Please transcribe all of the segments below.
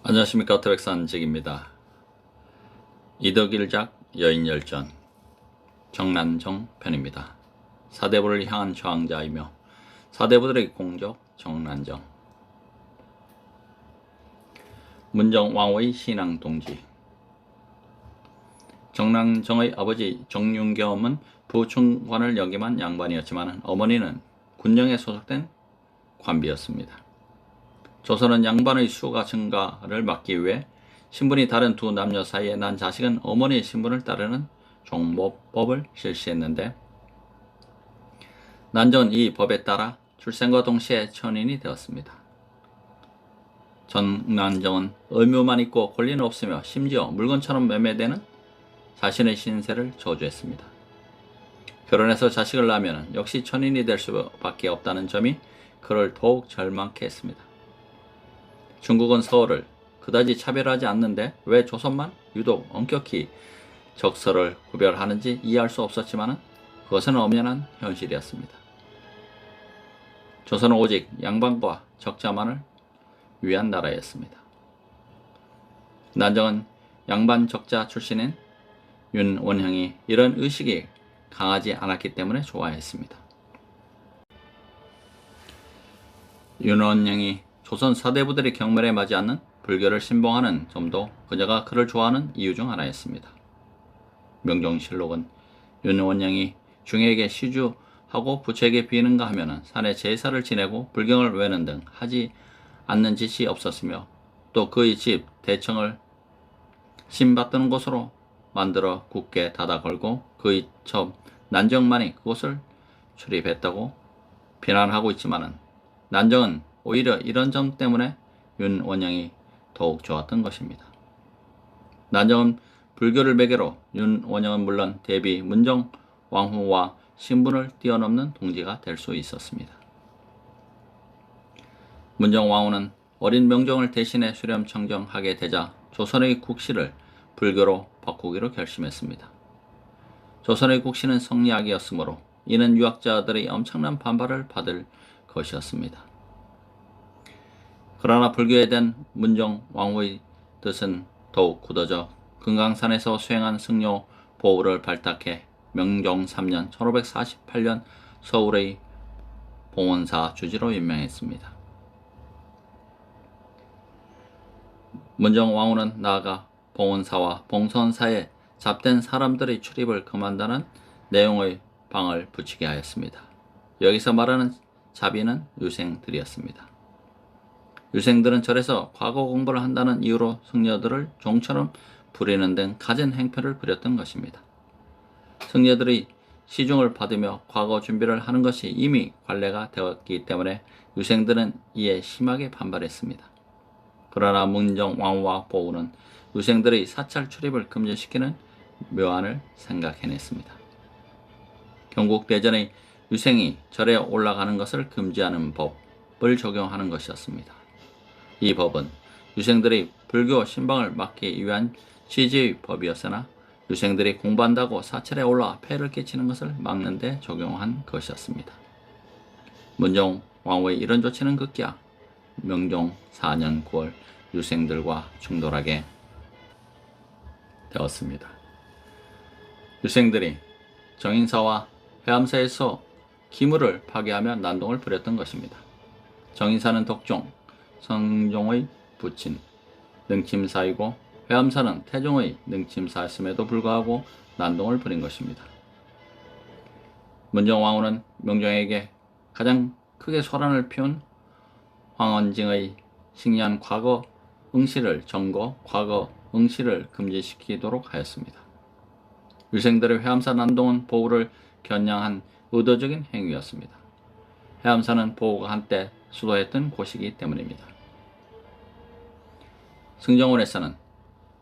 안녕하십니까. 트랙산직입니다. 이덕일작 여인열전 정난정 편입니다. 사대부를 향한 저항자이며 사대부들의 공적 정난정. 문정왕후의 신앙동지. 정난정의 아버지 정윤겸은 부총관을 역임한 양반이었지만 어머니는 군령에 소속된 관비였습니다. 조선은 양반의 수가 증가를 막기 위해 신분이 다른 두 남녀 사이에 난 자식은 어머니의 신분을 따르는 종모법을 실시했는데, 난정은 이 법에 따라 출생과 동시에 천인이 되었습니다. 정난정은 의무만 있고 권리는 없으며 심지어 물건처럼 매매되는 자신의 신세를 저주했습니다. 결혼해서 자식을 낳으면 역시 천인이 될 수밖에 없다는 점이 그를 더욱 절망케 했습니다. 중국은 서울을 그다지 차별하지 않는데 왜 조선만 유독 엄격히 적서를 구별하는지 이해할 수 없었지만 그것은 엄연한 현실이었습니다. 조선은 오직 양반과 적자만을 위한 나라였습니다. 난정은 양반 적자 출신인 윤원형이 이런 의식이 강하지 않았기 때문에 좋아했습니다. 윤원형이 조선 사대부들의 경멸에 맞지 않는 불교를 신봉하는 점도 그녀가 그를 좋아하는 이유 중 하나였습니다. 명종실록은 윤원영이 중에게 시주하고 부처에게 비는가 하면 산에 제사를 지내고 불경을 외는 등 하지 않는 짓이 없었으며, 또 그의 집 대청을 신받드는 곳으로 만들어 굳게 닫아 걸고 그의 첩 난정만이 그곳을 출입했다고 비난하고 있지만은, 난정은 오히려 이런 점 때문에 윤원영이 더욱 좋았던 것입니다. 난정은 불교를 매개로 윤원영은 물론 대비 문정 왕후와 신분을 뛰어넘는 동지가 될 수 있었습니다. 문정 왕후는 어린 명종을 대신해 수렴 청정하게 되자 조선의 국시를 불교로 바꾸기로 결심했습니다. 조선의 국시는 성리학이었으므로 이는 유학자들의 엄청난 반발을 받을 것이었습니다. 그러나 불교에 대한 문정 왕후의 뜻은 더욱 굳어져 금강산에서 수행한 승려 보우를 발탁해 명종 3년 1548년 서울의 봉원사 주지로 임명했습니다. 문정 왕후는 나아가 봉원사와 봉선사에 잡된 사람들의 출입을 금한다는 내용의 방을 붙이게 하였습니다. 여기서 말하는 자비는 유생들이었습니다. 유생들은 절에서 과거 공부를 한다는 이유로 승려들을 종처럼 부리는 등 갖은 행패를 부렸던 것입니다. 승려들의 시중을 받으며 과거 준비를 하는 것이 이미 관례가 되었기 때문에 유생들은 이에 심하게 반발했습니다. 그러나 문정 왕후와 보우는 유생들의 사찰 출입을 금지시키는 묘안을 생각해냈습니다. 경국대전의 유생이 절에 올라가는 것을 금지하는 법을 적용하는 것이었습니다. 이 법은 유생들의 불교 신방을 막기 위한 취지의 법이었으나 유생들이 공부한다고 사찰에 올라 폐를 끼치는 것을 막는 데 적용한 것이었습니다. 문정 왕후의 이런 조치는 급기야 명종 4년 9월 유생들과 충돌하게 되었습니다. 유생들이 정인사와 회암사에서 기물을 파괴하며 난동을 부렸던 것입니다. 정인사는 덕종, 성종의 부친, 능침사이고 회암사는 태종의 능침사였음에도 불구하고 난동을 부린 것입니다. 문정 왕후는 명종에게 가장 크게 소란을 피운 황원징의 식년 과거 응시를 정거, 과거 응시를 금지시키도록 하였습니다. 유생들의 회암사 난동은 보우를 겨냥한 의도적인 행위였습니다. 회암사는 보우가 한때 수도했던 곳이기 때문입니다. 승정원에서는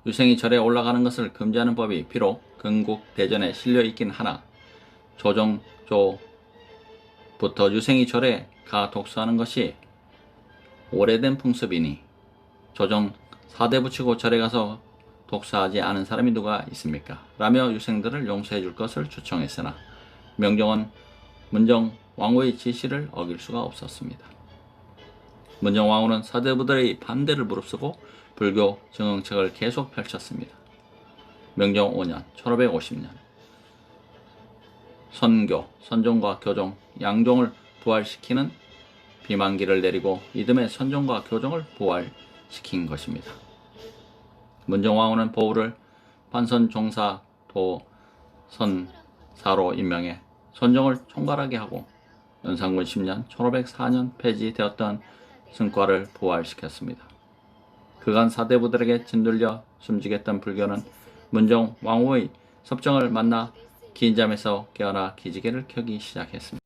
유생이 절에 올라가는 것을 금지하는 법이 비록 건국대전에 실려 있긴 하나 조정조부터 유생이 절에 가 독서하는 것이 오래된 풍습이니 조정 4대 붙이고 절에 가서 독서하지 않은 사람이 누가 있습니까? 라며 유생들을 용서해 줄 것을 추청했으나 명종은 문정 왕후의 지시를 어길 수가 없었습니다. 문정왕후는 사대부들의 반대를 무릅쓰고 불교 정응책을 계속 펼쳤습니다. 명종 5년 1550년 선교, 선종과 교종, 양종을 부활시키는 비만기를 내리고 이듬해 선종과 교종을 부활시킨 것입니다. 문정왕후는 보우를 판선종사 도선사로 임명해 선종을 총괄하게 하고 연산군 10년 1504년 폐지되었던 승과를 부활시켰습니다. 그간 사대부들에게 짓눌려 숨지겠던 불교는 문정 왕후의 섭정을 만나 긴 잠에서 깨어나 기지개를 켜기 시작했습니다.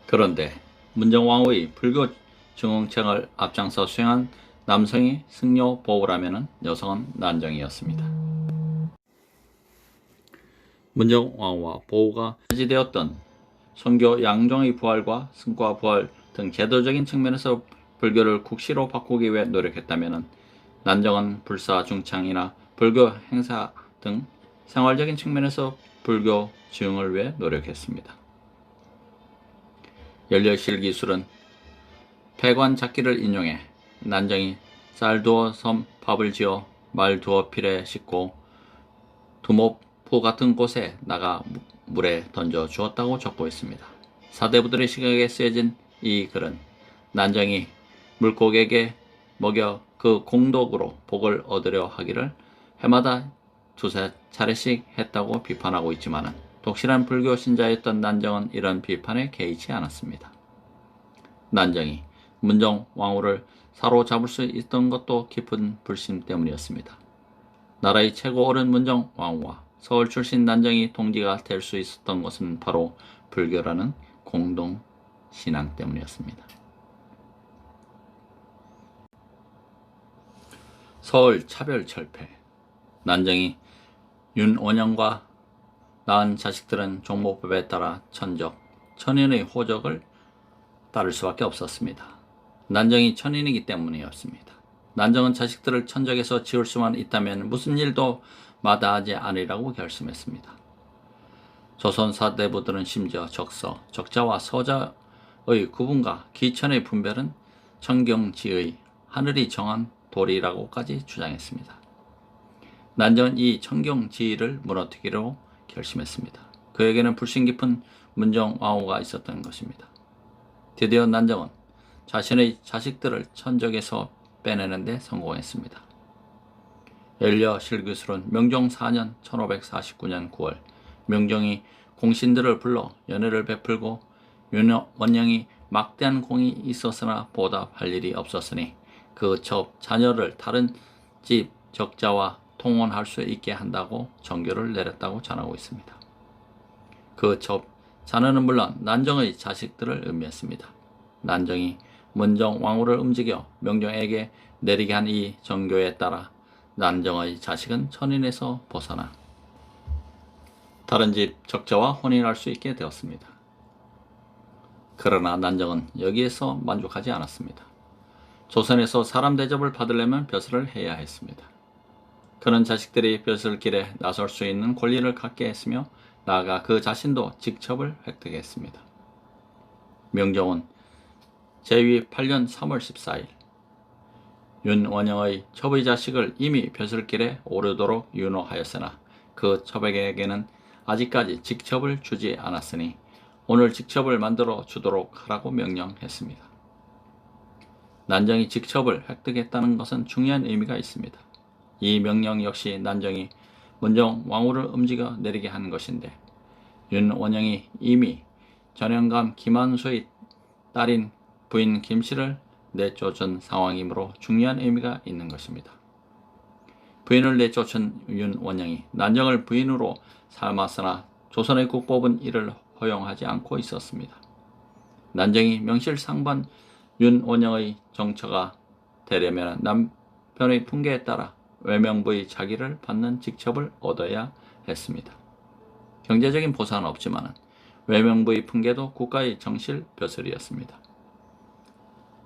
그런데 문정 왕후의 불교 정응책을 앞장서 수행한 남성이 승려 보우라면 여성은 난정이었습니다. 문정 왕후와 보우가 폐지되었던 선교 양종의 부활과 승과 부활 등 제도적인 측면에서 불교를 국시로 바꾸기 위해 노력했다면 난정은 불사중창이나 불교 행사 등 생활적인 측면에서 불교 증을 위해 노력했습니다. 연려실기술은 폐관잡기를 인용해 난정이 쌀 두어 섬 밥을 지어 말 두어 필에 싣고 두목포 같은 곳에 나가 물에 던져 주었다고 적고 있습니다. 사대부들의 시각에 쓰여진 이 글은 난정이 물고기에게 먹여 그 공덕으로 복을 얻으려 하기를 해마다 두세 차례씩 했다고 비판하고 있지만 독실한 불교 신자였던 난정은 이런 비판에 개의치 않았습니다. 난정이 문정 왕후를 사로잡을 수 있던 것도 깊은 불신 때문이었습니다. 나라의 최고 어른 문정 왕후와 서울 출신 난정이 동지가 될 수 있었던 것은 바로 불교라는 공동 신앙 때문이었습니다. 서울 차별철폐. 난정이 윤원영과 낳은 자식들은 종목법에 따라 천적, 천인의 호적을 따를 수밖에 없었습니다. 난정이 천인이기 때문이었습니다. 난정은 자식들을 천적에서 지울 수만 있다면 무슨 일도 마다하지 않으리라고 결심했습니다. 조선 사대부들은 심지어 적서, 적자와 서자의 구분과 기천의 분별은 청경지의 하늘이 정한 도리라고까지 주장했습니다. 난정은 이 청경지의를 무너뜨리기로 결심했습니다. 그에게는 불신 깊은 문정 왕후가 있었던 것입니다. 드디어 난정은 자신의 자식들을 천적에서 빼내는 데 성공했습니다. 연려실기술은 명종 4년 1549년 9월 명종이 공신들을 불러 연회를 베풀고 윤원영이 막대한 공이 있었으나 보답할 일이 없었으니 그 자녀를 다른 집 적자와 통혼할 수 있게 한다고 정교를 내렸다고 전하고 있습니다. 그 자녀는 물론 난정의 자식들을 의미했습니다. 난정이 문정 왕후를 움직여 명종에게 내리게 한 이 정교에 따라 난정의 자식은 천인에서 벗어나 다른 집 적자와 혼인할 수 있게 되었습니다. 그러나 난정은 여기에서 만족하지 않았습니다. 조선에서 사람 대접을 받으려면 벼슬을 해야 했습니다. 그는 자식들이 벼슬길에 나설 수 있는 권리를 갖게 했으며 나아가 그 자신도 직첩을 획득했습니다. 명종은 제위 8년 3월 14일 윤원영의 첩의 자식을 이미 벼슬길에 오르도록 윤호하였으나 그 첩에게는 아직까지 직첩을 주지 않았으니 오늘 직첩을 만들어 주도록 하라고 명령했습니다. 난정이 직첩을 획득했다는 것은 중요한 의미가 있습니다. 이 명령 역시 난정이 문정 왕후를 움직여 내리게 한 것인데 윤원영이 이미 전영감 김한수의 딸인 부인 김씨를 내쫓은 상황이므로 중요한 의미가 있는 것입니다. 부인을 내쫓은 윤원영이 난정을 부인으로 삼았으나 조선의 국법은 이를 허용하지 않고 있었습니다. 난정이 명실상부한 윤원영의 정처가 되려면 남편의 풍계에 따라 외명부의 자기를 받는 직첩을 얻어야 했습니다. 경제적인 보상은 없지만 외명부의 풍계도 국가의 정실 벼슬이었습니다.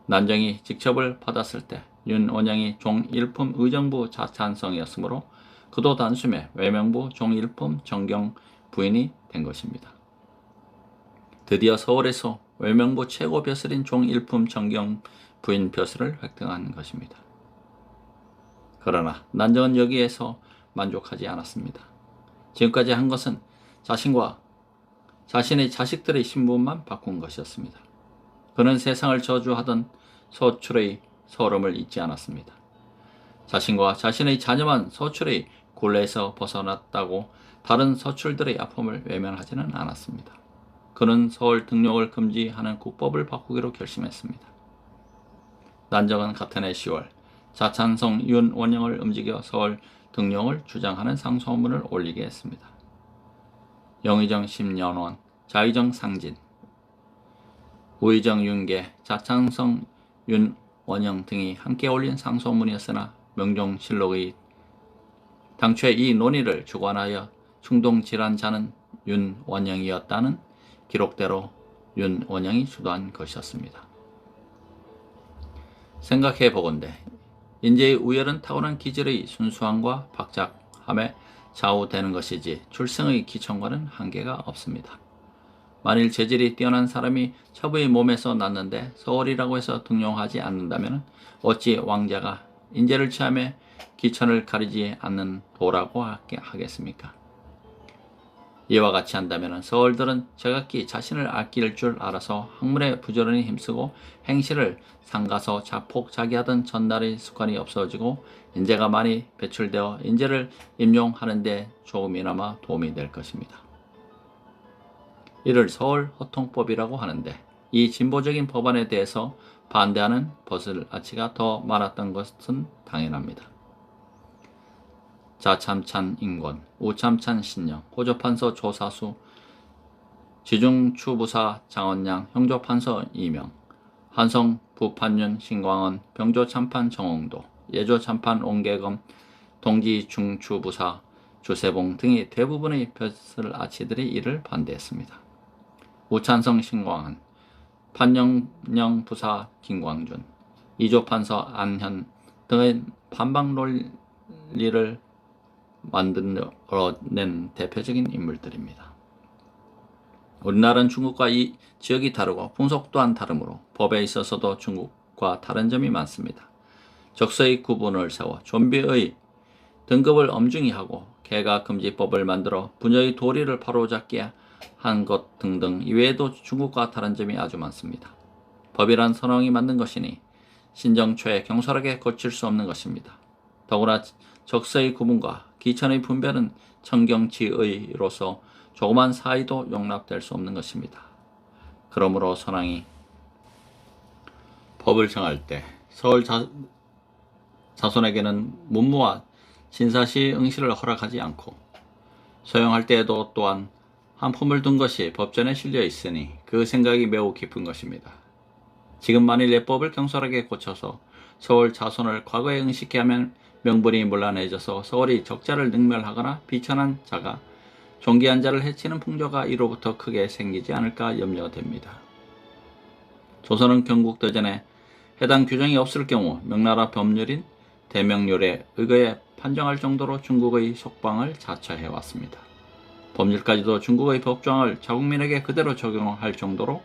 난정이 직첩을 받았을 때 윤원영이 종일품 의정부 자찬성이었으므로 그도 단숨에 외명부 종일품 정경 부인이 된 것입니다. 드디어 서울에서 외명부 최고 벼슬인 종일품 정경 부인 벼슬을 획득한 것입니다. 그러나 난정은 여기에서 만족하지 않았습니다. 지금까지 한 것은 자신과 자신의 자식들의 신분만 바꾼 것이었습니다. 그는 세상을 저주하던 서출의 서름을 잊지 않았습니다. 자신과 자신의 자녀만 서출의 굴레에서 벗어났다고 다른 서출들의 아픔을 외면하지는 않았습니다. 그는 서울 등용을 금지하는 국법을 바꾸기로 결심했습니다. 난정은 같은 해 10월 자찬성 윤원영을 움직여 서울 등용을 주장하는 상소문을 올리게 했습니다. 영의정 심연원, 자의정 상진, 우의정 윤계, 자찬성 윤원영 등이 함께 올린 상소문이었으나 명종실록의 당초에 이 논의를 주관하여 충동질환자는 윤원영이었다는 기록대로 윤원영이 주도한 것이었습니다. 생각해 보건대 인재의 우열은 타고난 기질의 순수함과 박작함에 좌우되는 것이지 출생의 기천과는 한계가 없습니다. 만일 재질이 뛰어난 사람이 첩의 몸에서 났는데 서울이라고 해서 등용하지 않는다면 어찌 왕자가 인재를 취함에 기천을 가리지 않는 도라고 하겠습니까? 이와 같이 한다면 서울들은 제각기 자신을 아낄 줄 알아서 학문에 부지런히 힘쓰고 행실을 삼가서 자폭자기하던 전날의 습관이 없어지고 인재가 많이 배출되어 인재를 임용하는 데 조금이나마 도움이 될 것입니다. 이를 서울 허통법이라고 하는데 이 진보적인 법안에 대해서 반대하는 버슬아치가 더 많았던 것은 당연합니다. 자참찬 인권, 우참찬 신령, 호조판서 조사수, 지중추부사 장원양, 형조판서 이명, 한성 부판윤 신광원, 병조참판 정홍도, 예조참판 옹계검, 동지중추부사 주세봉 등이 대부분의 벼슬아치들이 이를 반대했습니다. 우찬성 신광원, 판영령 부사 김광준, 이조판서 안현 등의 반박 논리를 만들어낸 대표적인 인물들입니다. 우리나라는 중국과 이 지역이 다르고 풍속 또한 다르므로 법에 있어서도 중국과 다른 점이 많습니다. 적서의 구분을 세워 좀비의 등급을 엄중히 하고 개가금지법을 만들어 부녀의 도리를 바로잡게 한 것 등등 이외에도 중국과 다른 점이 아주 많습니다. 법이란 선왕이 만든 것이니 신정초에 경솔하게 거칠 수 없는 것입니다. 더구나 적서의 구분과 기천의 분별은 청경치의로서 조그만 사이도 용납될 수 없는 것입니다. 그러므로 선왕이 법을 정할 때 서울 자손에게는 문무와 진사시 응시를 허락하지 않고 소용할 때에도 또한 한 품을 둔 것이 법전에 실려 있으니 그 생각이 매우 깊은 것입니다. 지금 만일 예법을 경솔하게 고쳐서 서울 자손을 과거에 응시케 하면 명분이 문란해져서 서울이 적자를 능멸하거나 비천한 자가 존귀한 자를 해치는 풍조가 이로부터 크게 생기지 않을까 염려됩니다. 조선은 경국도전에 해당 규정이 없을 경우 명나라 법률인 대명률에 의거해 판정할 정도로 중국의 속방을 자처해왔습니다. 법률까지도 중국의 법조항을 자국민에게 그대로 적용할 정도로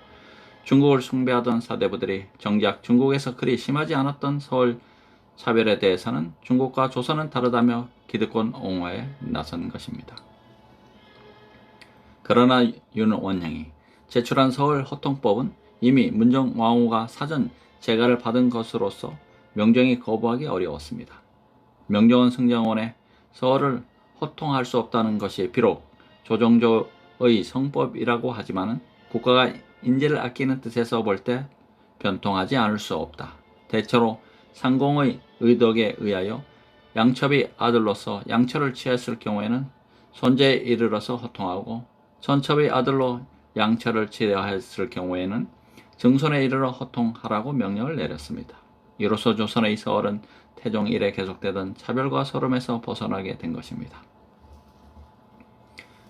중국을 숭배하던 사대부들이 정작 중국에서 그리 심하지 않았던 서울 차별에 대해서는 중국과 조선은 다르다며 기득권 옹호에 나선 것입니다. 그러나 윤원영이 제출한 서울 허통법은 이미 문정왕후가 사전 재가를 받은 것으로서 명종이 거부하기 어려웠습니다. 명종은 승정원에 서울을 허통할 수 없다는 것이 비록 조정조의 성법이라고 하지만 국가가 인재를 아끼는 뜻에서 볼 때 변통하지 않을 수 없다. 대체로 상공의 의덕에 의하여 양첩이 아들로서 양처를 취했을 경우에는 손재에 이르러서 허통하고 천첩의 아들로 양처를 취하였을 경우에는 증손에 이르러 허통하라고 명령을 내렸습니다. 이로써 조선의 서울은 태종 이래 계속되던 차별과 서름에서 벗어나게 된 것입니다.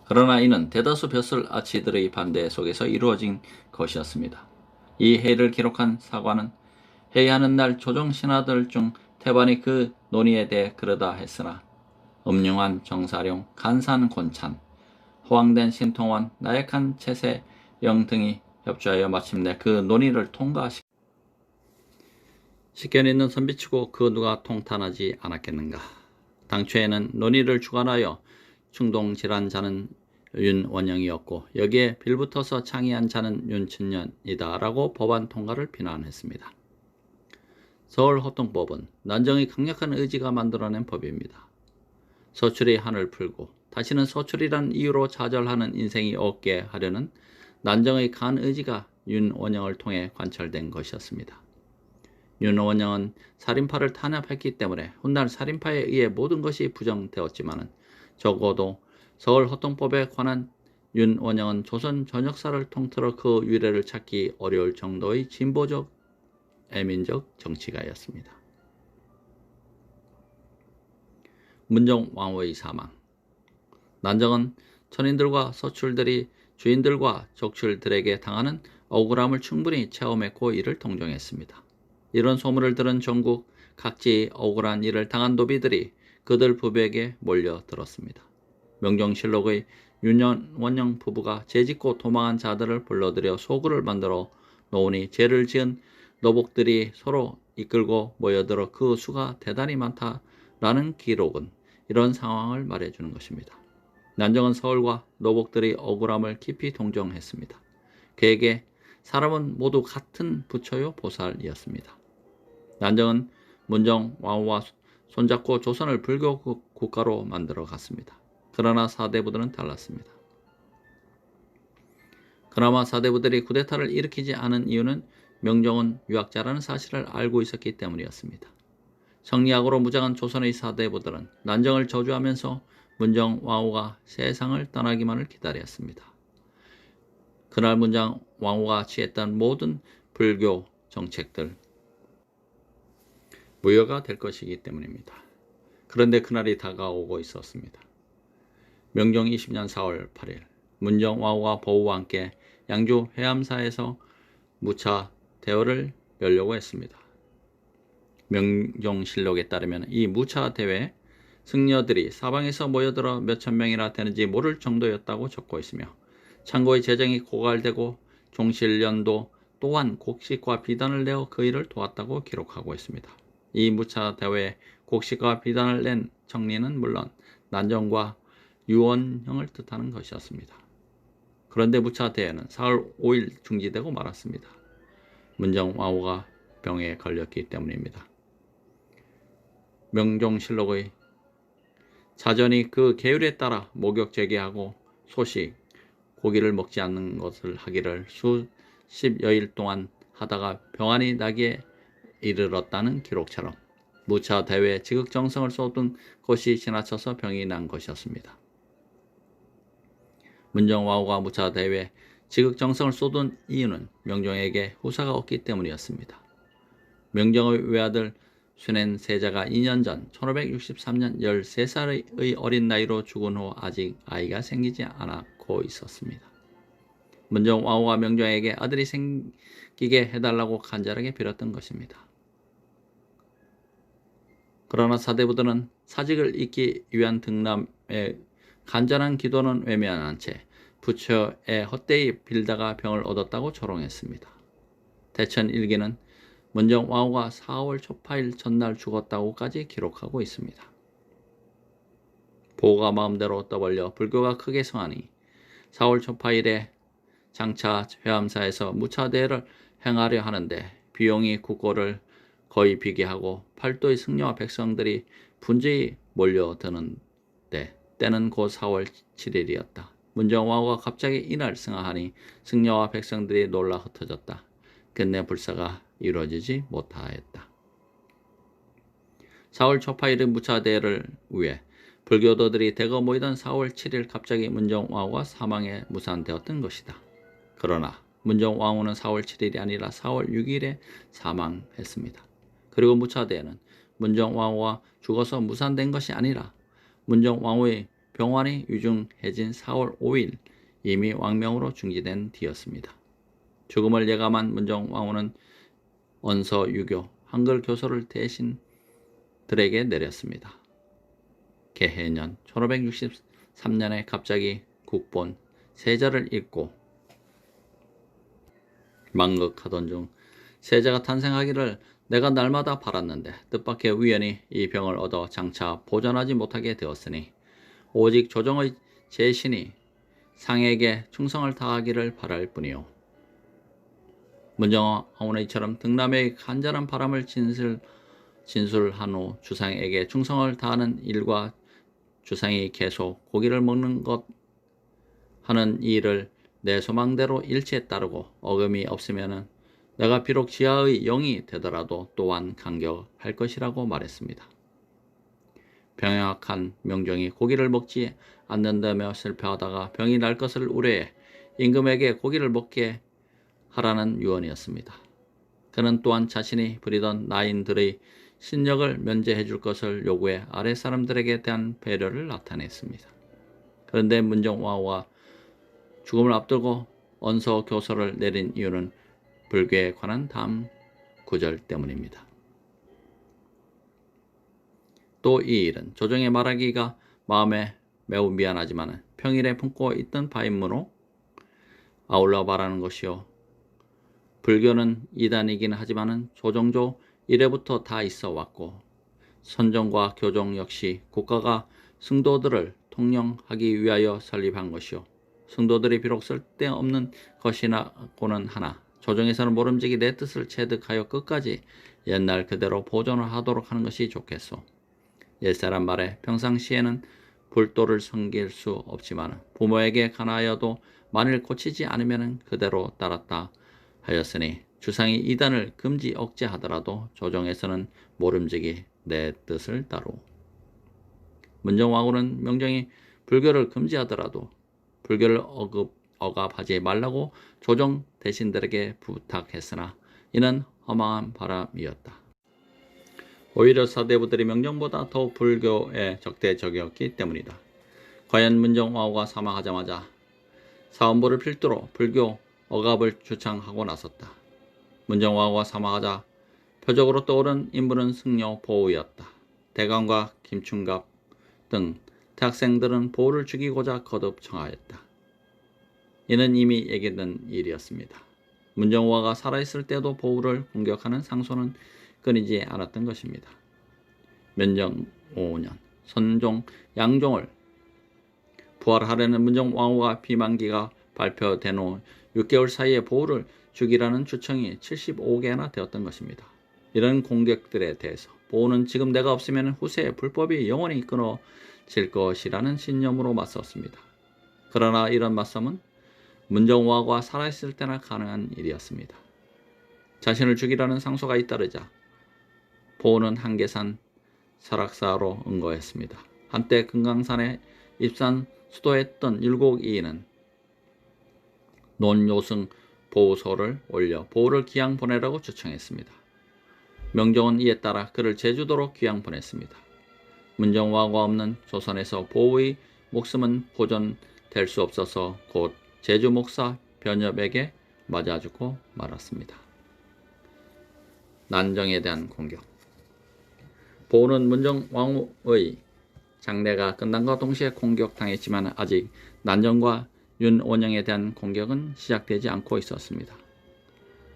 그러나 이는 대다수 벼슬아치들의 반대 속에서 이루어진 것이었습니다. 이 해를 기록한 사과는 회의하는 날 조정 신하들 중 태반이 그 논의에 대해 그러다 했으나 음흉한 정사룡, 간산 곤찬, 호황된 신통원, 나약한 채세영 등이 협조하여 마침내 그 논의를 식견있는 선비치고 그 누가 통탄하지 않았겠는가. 당초에는 논의를 주관하여 충동질한 자는 윤원영이었고 여기에 빌붙어서 창의한 자는 윤춘년이다 라고 법안 통과를 비난했습니다. 서울 호통법은 난정의 강력한 의지가 만들어낸 법입니다. 서출이 한을 풀고 다시는 서출이란 이유로 좌절하는 인생이 없게 하려는 난정의 강한 의지가 윤원영을 통해 관철된 것이었습니다. 윤원영은 살인파를 탄압했기 때문에 훗날 살인파에 의해 모든 것이 부정되었지만 적어도 서울 호통법에 관한 윤원영은 조선 전 역사를 통틀어 그 유래를 찾기 어려울 정도의 진보적 애민적 정치가였습니다. 문정왕후의 사망. 난정은 천인들과 서출들이 주인들과 적출들에게 당하는 억울함을 충분히 체험했고 이를 동정했습니다. 이런 소문을 들은 전국 각지 억울한 일을 당한 노비들이 그들 부부에게 몰려들었습니다. 명정실록의 윤원영 부부가 죄짓고 도망한 자들을 불러들여 소굴을 만들어 놓으니 죄를 지은 노복들이 서로 이끌고 모여들어 그 수가 대단히 많다라는 기록은 이런 상황을 말해주는 것입니다. 난정은 서울과 노복들의 억울함을 깊이 동정했습니다. 그에게 사람은 모두 같은 부처요 보살이었습니다. 난정은 문정왕후와 손잡고 조선을 불교 국가로 만들어 갔습니다. 그러나 사대부들은 달랐습니다. 그나마 사대부들이 쿠데타를 일으키지 않은 이유는 명종은 유학자라는 사실을 알고 있었기 때문이었습니다. 성리학으로 무장한 조선의 사대부들은 난정을 저주하면서 문정왕후가 세상을 떠나기만을 기다렸습니다. 그날 문정왕후가 취했던 모든 불교 정책들 무효가 될 것이기 때문입니다. 그런데 그날이 다가오고 있었습니다. 명종 20년 4월 8일 문정왕후가 보우와 함께 양주 회암사에서 무차 대회를 열려고 했습니다. 명종실록에 따르면 이 무차 대회 승려들이 사방에서 모여들어 몇천 명이나 되는지 모를 정도였다고 적고 있으며 창고의 재정이 고갈되고 종실련도 또한 곡식과 비단을 내어 그 일을 도왔다고 기록하고 있습니다. 이 무차 대회에 곡식과 비단을 낸 청리는 물론 난정과 유원형을 뜻하는 것이었습니다. 그런데 무차 대회는 4월 5일 중지되고 말았습니다. 문정왕후가 병에 걸렸기 때문입니다. 명종실록의 자전이 그 계율에 따라 목욕 재개하고 소식, 고기를 먹지 않는 것을 하기를 수십여일 동안 하다가 병환이 나기에 이르렀다는 기록처럼 무차 대회에 지극정성을 쏟은 것이 지나쳐서 병이 난 것이었습니다. 문정왕후가 무차 대회에 지극정성을 쏟은 이유는 명종에게 후사가 없기 때문이었습니다. 명종의 외아들 순앤세자가 2년 전 1563년 13살의 어린 나이로 죽은 후 아직 아이가 생기지 않았고 있었습니다. 문정왕후가 명종에게 아들이 생기게 해달라고 간절하게 빌었던 것입니다. 그러나 사대부들은 사직을 잇기 위한 등남의 간절한 기도는 외면한 채 부처에 헛되이 빌다가 병을 얻었다고 조롱했습니다. 대천 일기는 문정왕후가 4월 초파일 전날 죽었다고까지 기록하고 있습니다. 보가 마음대로 떠벌려 불교가 크게 성하니 4월 초파일에 장차 회암사에서 무차대회를 행하려 하는데 비용이 국고를 거의 비게 하고 팔도의 승려와 백성들이 분주히 몰려드는데 때는 곧 4월 7일이었다. 문정왕후가 갑자기 이날 승하하니 승려와 백성들이 놀라 흩어졌다. 끝내 불사가 이루어지지 못하였다. 4월 초파일의 무차대회를 위해 불교도들이 대거 모이던 4월 7일 갑자기 문정왕후가 사망에 무산되었던 것이다. 그러나 문정왕후는 4월 7일이 아니라 4월 6일에 사망했습니다. 그리고 무차대회는 문정왕후가 죽어서 무산된 것이 아니라 문정왕후의 병환이 유중해진 4월 5일 이미 왕명으로 중지된 뒤였습니다. 죽음을 예감한 문정왕후는 언서 유교, 한글 교서를 대신들에게 내렸습니다. 개해년 1563년에 갑자기 국본 세자를 읽고 망극하던 중 세자가 탄생하기를 내가 날마다 바랐는데 뜻밖의 우연히 이 병을 얻어 장차 보존하지 못하게 되었으니 오직 조정의 제신이 상에게 충성을 다하기를 바랄 뿐이요. 문정왕후는 이처럼 등남의 간절한 바람을 진술한 후 주상에게 충성을 다하는 일과 주상이 계속 고기를 먹는 것 하는 이 일을 내 소망대로 일치에 따르고 어금이 없으면은 내가 비록 지하의 영이 되더라도 또한 감격할 것이라고 말했습니다. 병약한 명종이 고기를 먹지 않는다며 슬퍼하다가 병이 날 것을 우려해 임금에게 고기를 먹게 하라는 유언이었습니다. 그는 또한 자신이 부리던 나인들의 신력을 면제해 줄 것을 요구해 아래 사람들에게 대한 배려를 나타냈습니다. 그런데 문정왕후가 죽음을 앞두고 언서 교서를 내린 이유는 불교에 관한 다음 구절 때문입니다. 또 이 일은 조정의 말하기가 마음에 매우 미안하지만 평일에 품고 있던 바인무로 아울러 말하는 것이요. 불교는 이단이긴 하지만 조정조 이래부터 다 있어 왔고 선정과 교종 역시 국가가 승도들을 통령하기 위하여 설립한 것이요. 승도들이 비록 쓸데없는 것이라고는 하나 조정에서는 모름지기 내 뜻을 체득하여 끝까지 옛날 그대로 보존을 하도록 하는 것이 좋겠소. 옛사람 말에 평상시에는 불도를 섬길 수 없지만 부모에게 가나하여도 만일 고치지 않으면 그대로 따랐다 하였으니 주상이 이단을 금지 억제하더라도 조정에서는 모름지기 내 뜻을 따로. 문정왕후는 명종이 불교를 금지하더라도 불교를 억압하지 말라고 조정 대신들에게 부탁했으나 이는 허망한 바람이었다. 오히려 사대부들이 명종보다 더욱 불교에 적대적이었기 때문이다. 과연 문정왕후가 사망하자마자 사원부를 필두로 불교 억압을 주창하고 나섰다. 문정왕후가 사망하자 표적으로 떠오른 인물은 승려 보우였다. 대감과 김충갑 등 대학생들은 보우를 죽이고자 거듭 청하였다. 이는 이미 예견된 일이었습니다. 문정왕후가 살아있을 때도 보우를 공격하는 상소는 끊이지 않았던 것입니다. 면정 5년 선종 양종을 부활하려는 문정왕후가 비만기가 발표된 후 6개월 사이에 보우를 죽이라는 추청이 75개나 되었던 것입니다. 이런 공격들에 대해서 보우는 지금 내가 없으면 후세에 불법이 영원히 끊어질 것이라는 신념으로 맞섰습니다. 그러나 이런 맞섬은 문정왕후가 살아있을 때나 가능한 일이었습니다. 자신을 죽이라는 상소가 잇따르자 보우는 한계산 설악사로 응거했습니다. 한때 금강산에 입산 수도했던 율곡이인은 논요승 보우소를 올려 보우를 귀양 보내라고 추청했습니다. 명종은 이에 따라 그를 제주도로 귀양 보냈습니다. 문정왕후가 없는 조선에서 보우의 목숨은 보존될 수 없어서 곧 제주 목사 변협에게 맞아 죽고 말았습니다. 난정에 대한 공격. 보우는 문정왕후의 장례가 끝난과 동시에 공격당했지만 아직 난정과 윤원영에 대한 공격은 시작되지 않고 있었습니다.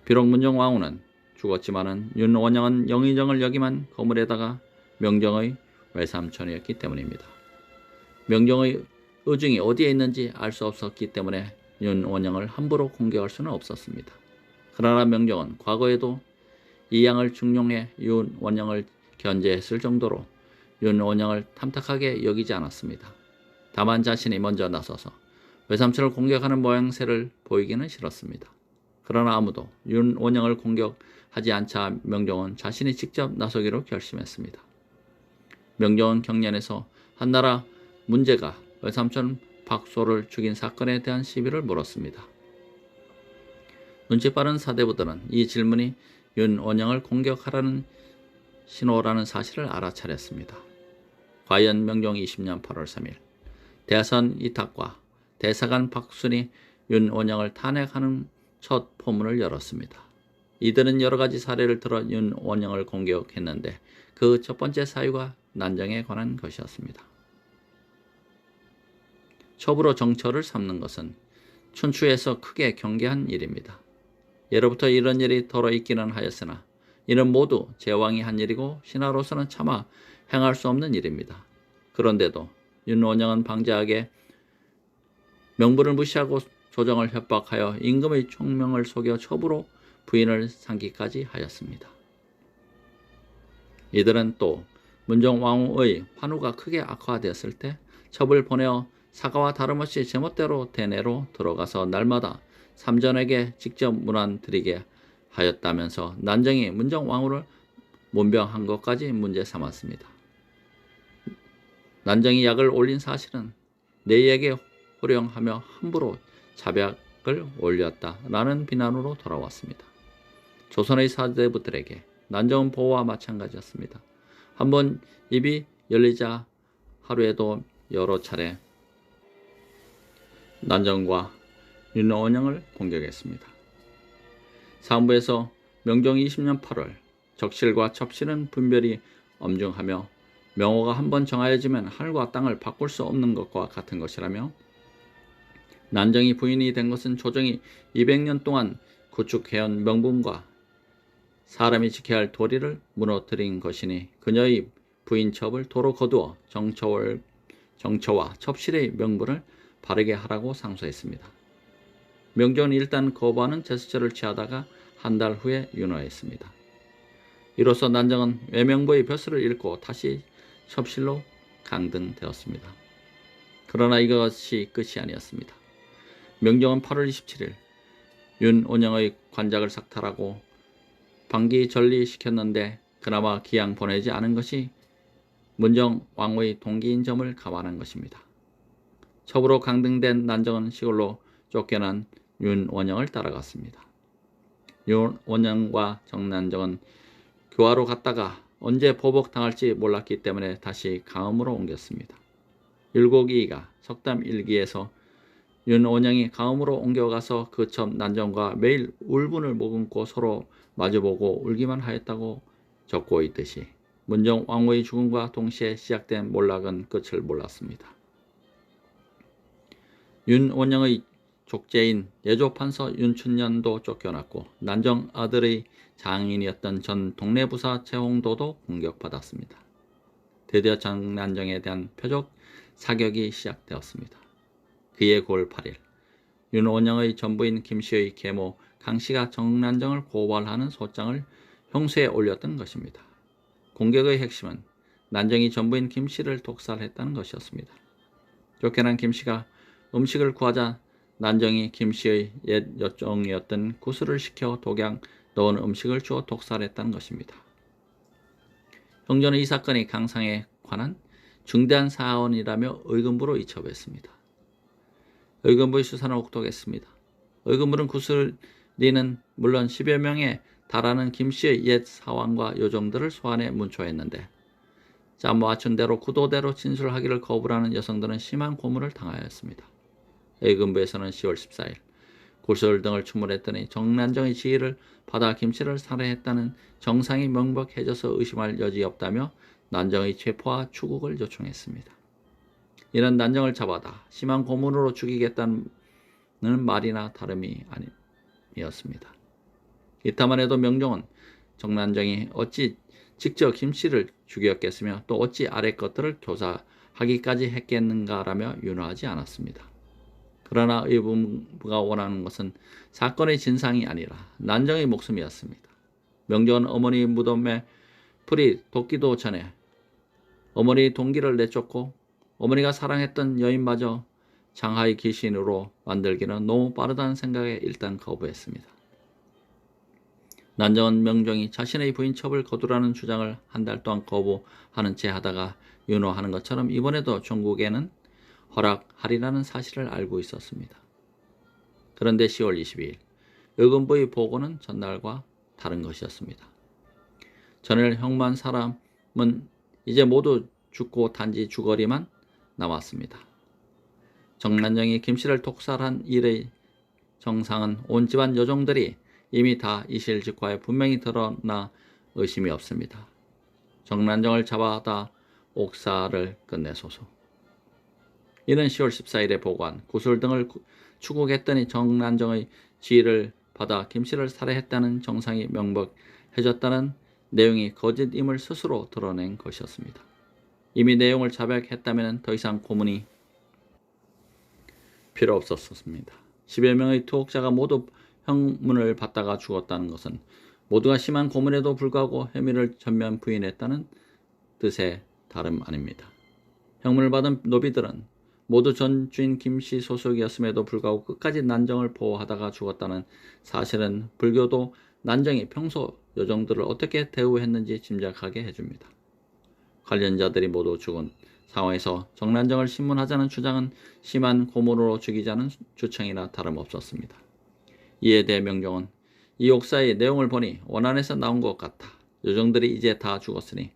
비록 문정왕후는 죽었지만 윤원영은 영의정을 역임한 거물에다가 명종의 외삼촌이었기 때문입니다. 명종의 의중이 어디에 있는지 알 수 없었기 때문에 윤원영을 함부로 공격할 수는 없었습니다. 그러나 명종은 과거에도 이 양을 중용해 윤원영을 견제했을 정도로 윤원영을 탐탁하게 여기지 않았습니다. 다만 자신이 먼저 나서서 외삼촌을 공격하는 모양새를 보이기는 싫었습니다. 그러나 아무도 윤원영을 공격하지 않자 명종은 자신이 직접 나서기로 결심했습니다. 명종은 경련에서 한나라 문제가 외삼촌 박소를 죽인 사건에 대한 시비를 물었습니다. 눈치 빠른 사대부들은 이 질문이 윤원영을 공격하라는 신호라는 사실을 알아차렸습니다. 과연 명종 20년 8월 3일 대선 이탁과 대사관 박순이 윤원영을 탄핵하는 첫 포문을 열었습니다. 이들은 여러 가지 사례를 들어 윤원영을 공격했는데 그 첫 번째 사유가 난정에 관한 것이었습니다. 첩으로 정처를 삼는 것은 춘추에서 크게 경계한 일입니다. 예로부터 이런 일이 더러 있기는 하였으나 이는 모두 제왕이 한 일이고 신하로서는 차마 행할 수 없는 일입니다. 그런데도 윤원영은 방자하게 명부를 무시하고 조정을 협박하여 임금의 총명을 속여 첩으로 부인을 삼기까지 하였습니다. 이들은 또 문정왕후의 환우가 크게 악화되었을 때 첩을 보내어 사과와 다름없이 제멋대로 대내로 들어가서 날마다 삼전에게 직접 문안 드리게 하였다면서 난정이 문정왕후를 문병한 것까지 문제 삼았습니다. 난정이 약을 올린 사실은 내에게 호령하며 함부로 자백을 올렸다라는 비난으로 돌아왔습니다. 조선의 사대부들에게 난정은 보호와 마찬가지였습니다. 한번 입이 열리자 하루에도 여러 차례 난정과 윤원영을 공격했습니다. 상부에서 명종 20년 8월 적실과 첩실은 분별이 엄중하며 명호가 한번 정하여지면 하늘과 땅을 바꿀 수 없는 것과 같은 것이라며 난정이 부인이 된 것은 조정이 200년 동안 구축해온 명분과 사람이 지켜야 할 도리를 무너뜨린 것이니 그녀의 부인첩을 도로 거두어 정처와 첩실의 명분을 바르게 하라고 상소했습니다. 명종은 일단 거부하는 제스처를 취하다가 한 달 후에 윤허했습니다. 이로써 난정은 외명부의 벼슬을 잃고 다시 첩실로 강등되었습니다. 그러나 이것이 끝이 아니었습니다. 명종은 8월 27일 윤온영의 관작을 삭탈하고 방기 전리시켰는데 그나마 기양 보내지 않은 것이 문정 왕후의 동기인 점을 감안한 것입니다. 첩으로 강등된 난정은 시골로 쫓겨난 윤원영을 따라갔습니다. 윤원영과 정난정은 교화로 갔다가 언제 보복당할지 몰랐기 때문에 다시 강음으로 옮겼습니다. 율곡이가 석담일기에서 윤원영이 강음으로 옮겨가서 그 첩 난정과 매일 울분을 머금고 서로 마주보고 울기만 하였다고 적고 있듯이 문정 왕후의 죽음과 동시에 시작된 몰락은 끝을 몰랐습니다. 윤원영의 족제인 예조판서 윤춘년도 쫓겨났고 난정 아들의 장인이었던 전 동래부사 최홍도도 공격받았습니다. 드디어 정난정에 대한 표적 사격이 시작되었습니다. 그해 9월 8일 윤원영의 전부인 김씨의 계모 강씨가 정난정을 고발하는 소장을 형수에 올렸던 것입니다. 공격의 핵심은 난정이 전부인 김씨를 독살했다는 것이었습니다. 쫓겨난 김씨가 음식을 구하자 난정이 김씨의 옛 여종이었던 구슬을 시켜 독약 넣은 음식을 주어 독살했다는 것입니다. 형조는 이 사건이 강상에 관한 중대한 사안이라며 의금부로 이첩했습니다. 의금부의 수사는 혹독했습니다. 의금부는 구슬리는 물론 10여 명에 달하는 김씨의 옛 사왕과 요정들을 소환해 문초했는데 짜 맞춘 대로 구도대로 진술하기를 거부하는 여성들은 심한 고문을 당하였습니다. 의금부에서는 10월 14일 구슬 등을 추물했더니 정난정의 지휘를 받아 김씨를 살해했다는 정상이 명백해져서 의심할 여지 없다며 난정의 체포와 추국을 요청했습니다. 이는 난정을 잡아다 심한 고문으로 죽이겠다는 말이나 다름이 아니었습니다. 이따만 해도 명종은 정난정이 어찌 직접 김씨를 죽였겠으며 또 어찌 아래 것들을 교사하기까지 했겠는가라며 윤호하지 않았습니다. 그러나 의금부가 원하는 것은 사건의 진상이 아니라 난정의 목숨이었습니다. 명종은 어머니 무덤에 불이 돋기도 전에 어머니 동기를 내쫓고 어머니가 사랑했던 여인마저 장하의 귀신으로 만들기는 너무 빠르다는 생각에 일단 거부했습니다. 난정은 명종이 자신의 부인 첩을 거두라는 주장을 한 달 동안 거부하는 채 하다가 윤호하는 것처럼 이번에도 종국에는 허락하리라는 사실을 알고 있었습니다. 그런데 10월 22일 의금부의 보고는 전날과 다른 것이었습니다. 전일 형만 사람은 이제 모두 죽고 단지 주거리만 남았습니다. 정난정이 김씨를 독살한 일의 정상은 온 집안 여종들이 이미 다 이실직화에 분명히 드러나 의심이 없습니다. 정난정을 잡아다 옥사를 끝내소서. 이는 10월 14일에 보고한 구슬 등을 추국했더니 정난정의 지위를 받아 김씨를 살해했다는 정상이 명백해졌다는 내용이 거짓임을 스스로 드러낸 것이었습니다. 이미 내용을 자백했다면 더 이상 고문이 필요 없었습니다. 10여 명의 투옥자가 모두 형문을 받다가 죽었다는 것은 모두가 심한 고문에도 불구하고 혐의를 전면 부인했다는 뜻의 다름 아닙니다. 형문을 받은 노비들은 모두 전 주인 김씨 소속이었음에도 불구하고 끝까지 난정을 보호하다가 죽었다는 사실은 불교도 난정이 평소 요정들을 어떻게 대우했는지 짐작하게 해줍니다. 관련자들이 모두 죽은 상황에서 정난정을 신문하자는 주장은 심한 고문으로 죽이자는 주청이나 다름없었습니다. 이에 대해 명종은 이 옥사의 내용을 보니 원안에서 나온 것 같다. 요정들이 이제 다 죽었으니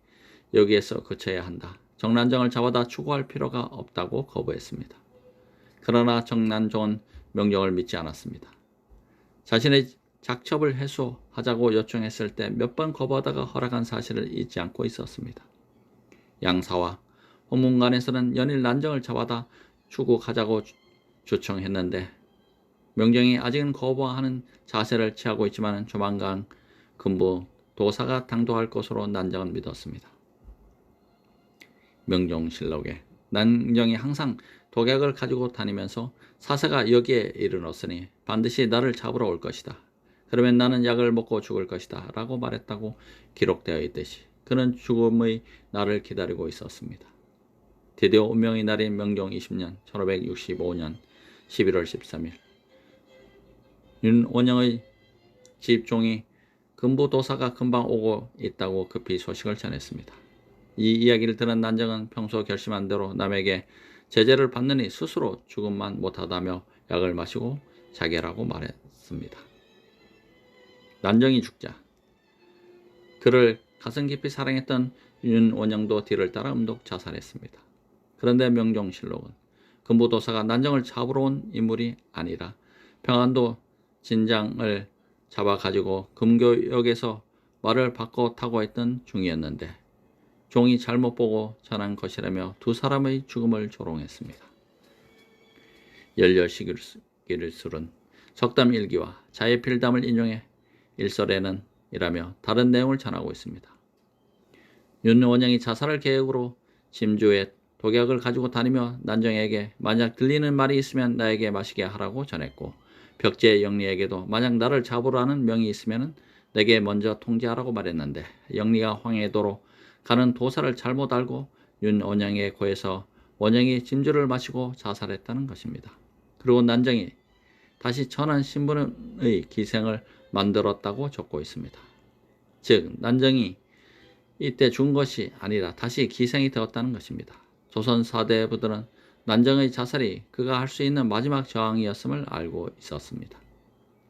여기에서 그쳐야 한다. 정난정을 잡아다 추구할 필요가 없다고 거부했습니다. 그러나 정난정은 명종을 믿지 않았습니다. 자신의 작첩을 해소하자고 요청했을 때 몇 번 거부하다가 허락한 사실을 잊지 않고 있었습니다. 양사와 홍문관에서는 연일 난정을 잡아다 추구하자고 주청했는데 명종이 아직은 거부하는 자세를 취하고 있지만 조만간 금부 도사가 당도할 것으로 난정은 믿었습니다. 명종실록에 난정이 항상 독약을 가지고 다니면서 사사가 여기에 이르렀으니 반드시 나를 잡으러 올 것이다. 그러면 나는 약을 먹고 죽을 것이다. 라고 말했다고 기록되어 있듯이 그는 죽음의 날을 기다리고 있었습니다. 드디어 운명의 날인 명종 20년 1565년 11월 13일 윤원영의 집종이 금부도사가 금방 오고 있다고 급히 소식을 전했습니다. 이 이야기를 들은 난정은 평소 결심한 대로 남에게 제재를 받느니 스스로 죽음만 못하다며 약을 마시고 자결하고 말했습니다. 난정이 죽자 그를 가슴 깊이 사랑했던 윤원영도 뒤를 따라 음독 자살했습니다. 그런데 명종실록은 금부도사가 난정을 잡으러 온 인물이 아니라 평안도 진장을 잡아가지고 금교역에서 말을 바꿔 타고 있던 중이었는데 종이 잘못 보고 전한 것이라며 두 사람의 죽음을 조롱했습니다. 열려시기술은 석담일기와 자예필담을 인용해 일설에는 이라며 다른 내용을 전하고 있습니다. 윤원영이 자살을 계획으로 짐주에 독약을 가지고 다니며 난정에게 만약 들리는 말이 있으면 나에게 마시게 하라고 전했고 벽제 영리에게도 만약 나를 잡으라는 명이 있으면 내게 먼저 통지하라고 말했는데 영리가 황해도로 가는 도사를 잘못 알고 윤원영의 고에서 원영이 짐주를 마시고 자살했다는 것입니다. 그리고 난정이 다시 전한 신분의 기생을 만들었다고 적고 있습니다. 즉 난정이 이때 죽은 것이 아니라 다시 기생이 되었다는 것입니다. 조선 사대부들은 난정의 자살이 그가 할 수 있는 마지막 저항이었음을 알고 있었습니다.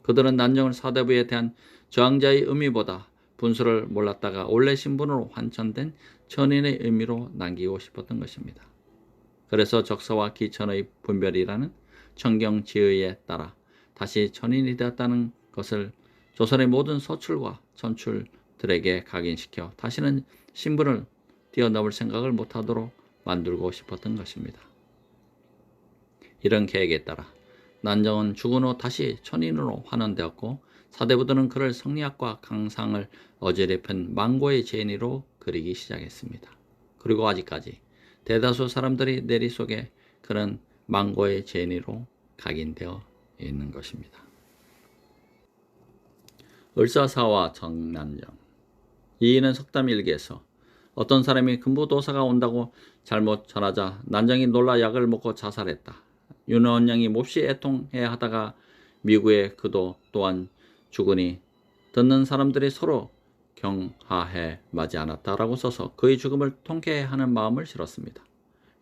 그들은 난정을 사대부에 대한 저항자의 의미보다 분수를 몰랐다가 원래 신분으로 환천된 천인의 의미로 남기고 싶었던 것입니다. 그래서 적서와 기천의 분별이라는 청경지의에 따라 다시 천인이 되었다는 것을 조선의 모든 서출과 천출들에게 각인시켜 다시는 신분을 뛰어넘을 생각을 못하도록 만들고 싶었던 것입니다. 이런 계획에 따라 난정은 죽은 후 다시 천인으로 환원되었고 사대부들은 그를 성리학과 강상을 어지럽힌 망고의 제니로 그리기 시작했습니다. 그리고 아직까지 대다수 사람들이 내리 속에 그는 망고의 제니로 각인되어 있는 것입니다. 을사사와 정난정. 이인은 석담일기에서 어떤 사람이 금부도사가 온다고 잘못 전하자 난정이 놀라 약을 먹고 자살했다. 윤원영이 몹시 애통해야 하다가 미구에 그도 또한 죽으니 듣는 사람들이 서로 경하해 마지 않았다라고 써서 그의 죽음을 통쾌해하는 마음을 실었습니다.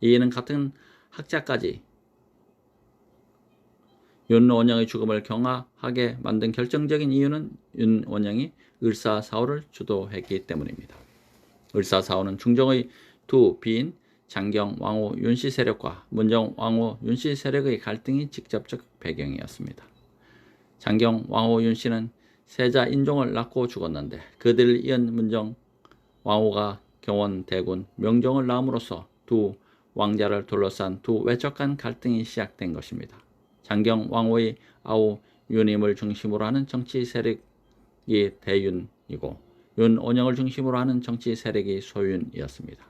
이인은 같은 학자까지 윤원영의 죽음을 경하하게 만든 결정적인 이유는 윤원영이 을사사후를 주도했기 때문입니다. 을사사후는 중종의 두 비인 장경왕후 윤씨 세력과 문정왕후 윤씨 세력의 갈등이 직접적 배경이었습니다. 장경왕후 윤씨는 세자 인종을 낳고 죽었는데 그들을 이은 문정왕후가 경원대군 명종을 낳음으로써 두 왕자를 둘러싼 두 외척한 갈등이 시작된 것입니다. 장경왕후의 아우 윤임을 중심으로 하는 정치 세력이 대윤이고 윤원영을 중심으로 하는 정치 세력이 소윤이었습니다.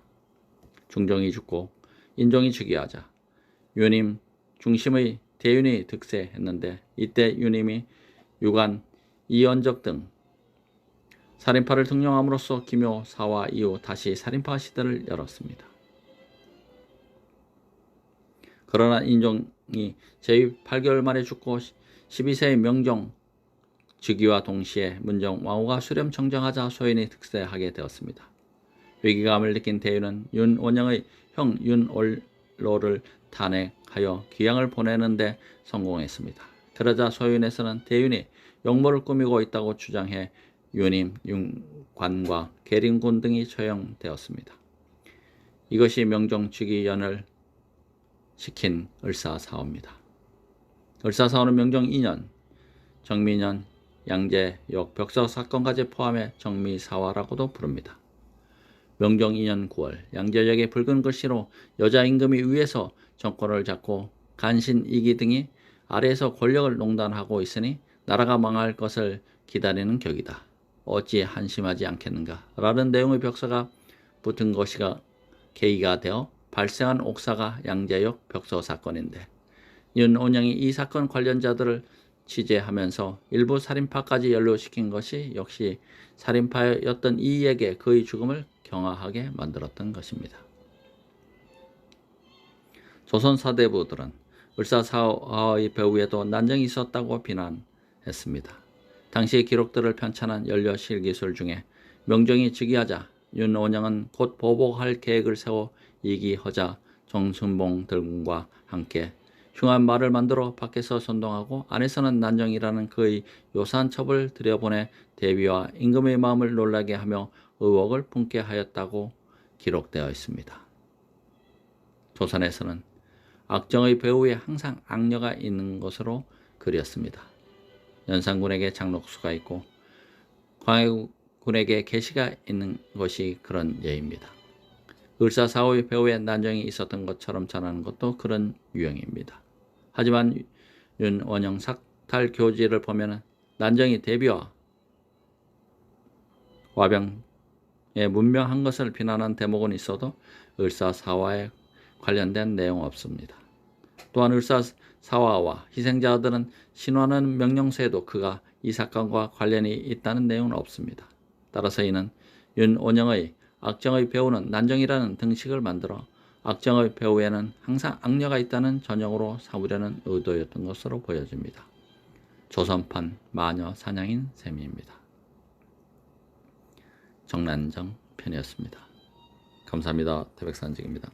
중종이 죽고 인종이 즉위하자 윤임 중심의 대윤이 득세했는데 이때 윤임이 유관, 이연적 등 살인파를 등용함으로써 기묘 사화 이후 다시 살인파 시대를 열었습니다. 그러나 인종이 제 8개월 만에 죽고 12세의 명종 즉위와 동시에 문정 왕후가 수렴 청정하자 소인이 득세하게 되었습니다. 위기감을 느낀 대윤은 윤원영의 형 윤올로를 탄핵하여 귀양을 보내는 데 성공했습니다. 그러자 소윤에서는 대윤이 역모를 꾸미고 있다고 주장해 윤임, 윤관과 계린군 등이 처형되었습니다. 이것이 명종 즉위연을 시킨 을사사후입니다. 을사사후는 명종 2년, 정민년, 양재역 벽서 사건까지 포함해 정미사화라고도 부릅니다. 명종 2년 9월 양재역의 붉은 글씨로 여자 임금이 위에서 정권을 잡고 간신 이기 등이 아래에서 권력을 농단하고 있으니 나라가 망할 것을 기다리는 격이다. 어찌 한심하지 않겠는가? 라는 내용의 벽서가 붙은 것이가 계기가 되어 발생한 옥사가 양재역 벽서 사건인데 윤원영이 이 사건 관련자들을 취재하면서 일부 살인파까지 연루시킨 것이 역시 살인파였던 이에게 그의 죽음을 경화하게 만들었던 것입니다. 조선 사대부들은 을사사화의 배후에도 난정이 있었다고 비난했습니다. 당시의 기록들을 편찬한 연료실기술 중에 명종이 즉위하자 윤원영은 곧 보복할 계획을 세워 이기허자 정순봉 들군과 함께 흉한 말을 만들어 밖에서 선동하고 안에서는 난정이라는 그의 요사한 첩을 들여보내 대비와 임금의 마음을 놀라게 하며 의혹을 품게 하였다고 기록되어 있습니다. 조선에서는 악정의 배후에 항상 악녀가 있는 것으로 그렸습니다. 연산군에게 장록수가 있고 광해군에게 계시가 있는 것이 그런 예입니다. 을사사후의 배후에 난정이 있었던 것처럼 전하는 것도 그런 유형입니다. 하지만 윤원영 삭탈 교지를 보면 난정이 대비와 와병에 문명한 것을 비난한 대목은 있어도 을사사화에 관련된 내용 없습니다. 또한 을사사화와 희생자들은 신화하는 명령서에도 그가 이 사건과 관련이 있다는 내용은 없습니다. 따라서 이는 윤원영의 악정의 배후는 난정이라는 등식을 만들어 악정의 배후에는 항상 악녀가 있다는 전형으로 삼으려는 의도였던 것으로 보여집니다. 조선판 마녀 사냥인 셈입니다. 정난정 편이었습니다. 감사합니다. 태백산직입니다.